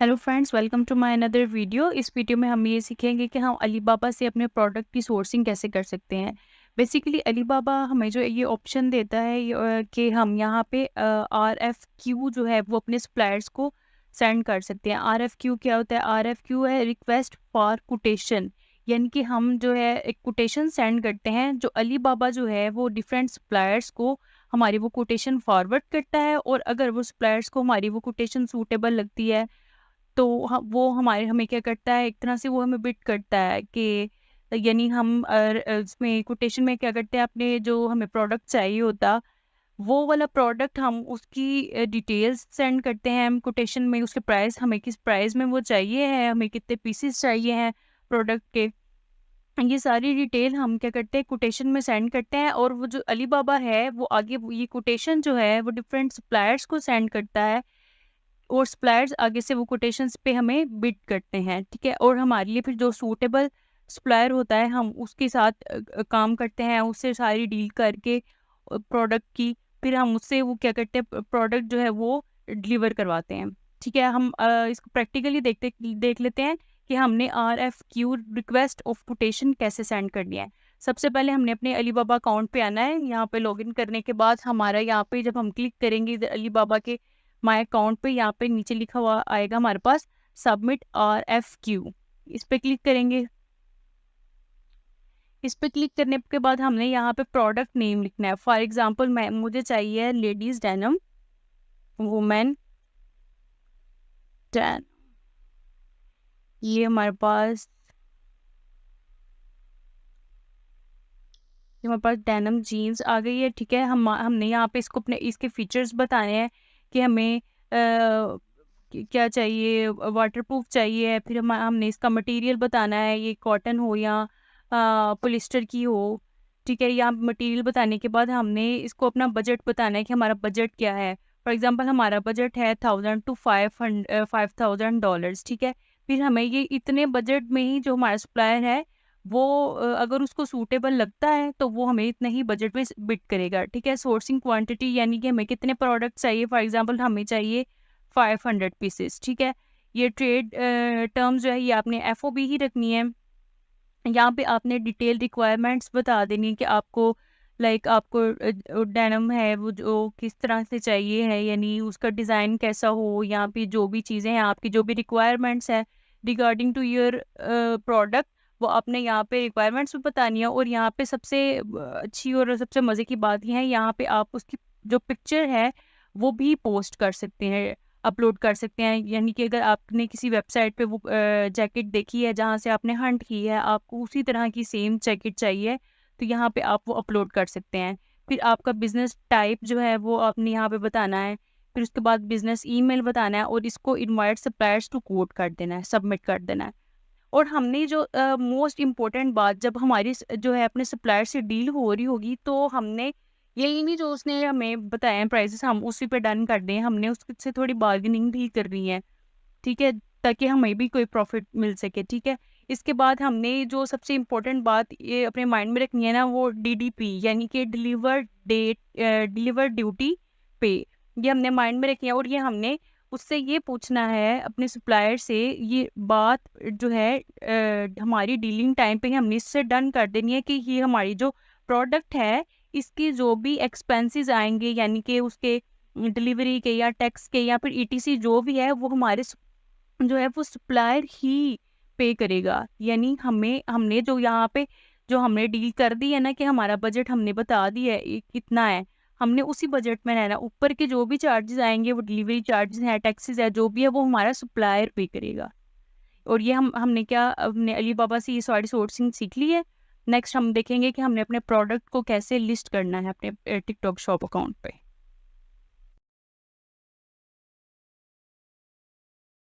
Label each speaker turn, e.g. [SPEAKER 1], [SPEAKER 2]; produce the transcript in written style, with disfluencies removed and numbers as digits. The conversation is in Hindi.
[SPEAKER 1] Hello friends, welcome to my another video. इस वीडियो में हम ये सीखेंगे कि हम अलीबाबा से अपने प्रोडक्ट की सोर्सिंग कैसे कर सकते हैं। बेसिकली अलीबाबा हमें जो ये ऑप्शन देता है कि हम यहाँ पे RFQ जो है वो अपने सप्लायर्स को सेंड कर सकते हैं। RFQ क्या होता है? RFQ है रिक्वेस्ट फॉर कोटेशन, यानी कि हम जो है एक कोटेशन सेंड करते हैं। जो अलीबाबा जो है वो डिफरेंट सप्लायर्स को हमारी वो कोटेशन फॉरवर्ड करता है, और अगर वो सप्लायर्स को हमारी वो कोटेशन सूटेबल लगती है तो वो हमें क्या करता है, एक तरह से वो हमें बिड करता है कि यानी हम इसमें कोटेशन में क्या करते हैं, अपने जो हमें प्रोडक्ट चाहिए होता वो वाला प्रोडक्ट हम उसकी डिटेल्स सेंड करते हैं हम कोटेशन में। उसके प्राइस, हमें किस प्राइस में वो चाहिए है, हमें कितने पीसेस चाहिए हैं प्रोडक्ट के, ये सारी डिटेल हम क्या करते हैं कोटेशन में सेंड करते हैं। और वो जो अलीबाबा है वो आगे ये कोटेशन जो है वो डिफरेंट सप्लायर्स को सेंड करता है, और सप्लायर्स आगे से वो कोटेशंस पे हमें बिड करते हैं, ठीक है। और हमारे लिए फिर जो सूटेबल सप्लायर होता है हम उसके साथ काम करते हैं, उससे सारी डील करके प्रोडक्ट की, फिर हम उससे वो क्या करते हैं, प्रोडक्ट जो है वो डिलीवर करवाते हैं, ठीक है। हम इसको प्रैक्टिकली देख लेते हैं कि हमने RFQ रिक्वेस्ट ऑफ कोटेशन कैसे सेंड करनी है। सबसे पहले हमने अपने अलीबाबा अकाउंट पे आना है। यहाँ पे लॉगिन करने के बाद हमारा यहाँ पे जब हम क्लिक करेंगे इधर अलीबाबा के माय अकाउंट पे, यहाँ पे नीचे लिखा हुआ आएगा हमारे पास सबमिट RFQ। इस पे क्लिक करेंगे। इस पे क्लिक करने के बाद हमने यहाँ पे प्रोडक्ट नेम लिखना है। फॉर एग्जांपल मुझे चाहिए लेडीज डेनिम, वुमेन डेन, ये हमारे पास डेनिम जीन्स आ गई है, ठीक है। हमने यहाँ पे इसको अपने इसके फीचर्स बताने हैं कि हमें क्या चाहिए, वाटरप्रूफ चाहिए, फिर हमने इसका मटेरियल बताना है, ये कॉटन हो या पॉलिस्टर की हो, ठीक है। यहाँ मटेरियल बताने के बाद हमने इसको अपना बजट बताना है कि हमारा बजट क्या है। फॉर एग्जांपल हमारा बजट है 1000 to 5000 डॉलर्स, ठीक है। फिर हमें ये इतने बजट में ही जो हमारा सप्लायर है वो अगर उसको सूटेबल लगता है तो वो हमें इतने ही बजट में बिड करेगा, ठीक है। सोर्सिंग क्वांटिटी यानी कि हमें कितने प्रोडक्ट चाहिए, फॉर एग्जांपल हमें चाहिए 500 पीसेस, ठीक है। ये ट्रेड टर्म्स जो है ये आपने FOB ही रखनी है। यहाँ पे आपने डिटेल रिक्वायरमेंट्स बता देनी है कि आपको आपको डेनिम है वो जो किस तरह से चाहिए है, यानी उसका डिज़ाइन कैसा हो। यहाँ पे जो भी चीज़ें हैं आपकी, जो भी रिक्वायरमेंट्स है रिगार्डिंग टू योर प्रोडक्ट, वो आपने यहाँ पे रिक्वायरमेंट्स भी बतानी है। और यहाँ पे सबसे अच्छी और सबसे मज़े की बात यह है, यहाँ पे आप उसकी जो पिक्चर है वो भी पोस्ट कर सकते हैं, अपलोड कर सकते हैं। यानी कि अगर आपने किसी वेबसाइट पे वो जैकेट देखी है जहाँ से आपने हंट की है, आपको उसी तरह की सेम जैकेट चाहिए, तो यहाँ पे आप वो अपलोड कर सकते हैं। फिर आपका बिजनेस टाइप जो है वो आपने यहाँ पे बताना है। फिर उसके बाद बिजनेस ईमेल बताना है, और इसको इनवाइट सप्लायर्स टू कोड कर देना है, सबमिट कर देना है। और हमने जो मोस्ट इम्पोर्टेंट बात, जब हमारी जो है अपने सप्लायर से डील हो रही होगी, तो हमने यही नहीं जो उसने हमें बताए हैं प्राइसेस हम उसी पे डन कर दें, हमने उससे थोड़ी बार्गेनिंग भी करनी है, ठीक है, ताकि हमें भी कोई प्रॉफिट मिल सके, ठीक है। इसके बाद हमने जो सबसे इम्पोर्टेंट बात ये अपने माइंड में रखनी है ना, वो DDP यानी कि डिलीवर ड्यूटी पे, ये हमने माइंड में रखनी है। और ये हमने उससे ये पूछना है अपने सप्लायर से, ये बात जो है हमारी डीलिंग टाइम पे ही हमने इससे डन कर देनी है कि ये हमारी जो प्रोडक्ट है इसके जो भी एक्सपेंसेस आएंगे, यानी कि उसके डिलीवरी के या टैक्स के या फिर ETC जो भी है, वो हमारे जो है वो सप्लायर ही पे करेगा। यानी हमने जो यहाँ पे जो हमने डील कर दी है ना, कि हमारा बजट हमने बता दिया है कितना है, हमने उसी बजट में रहना। ऊपर के जो भी चार्जेस आएंगे, वो डिलीवरी चार्जेस हैं, टैक्सेस है, जो भी है वो हमारा सप्लायर पे करेगा। और ये हमने अलीबाबा से ये सारी सोर्सिंग सीख ली है। नेक्स्ट हम देखेंगे कि हमने अपने प्रोडक्ट को कैसे लिस्ट करना है अपने टिकटॉक शॉप अकाउंट पे।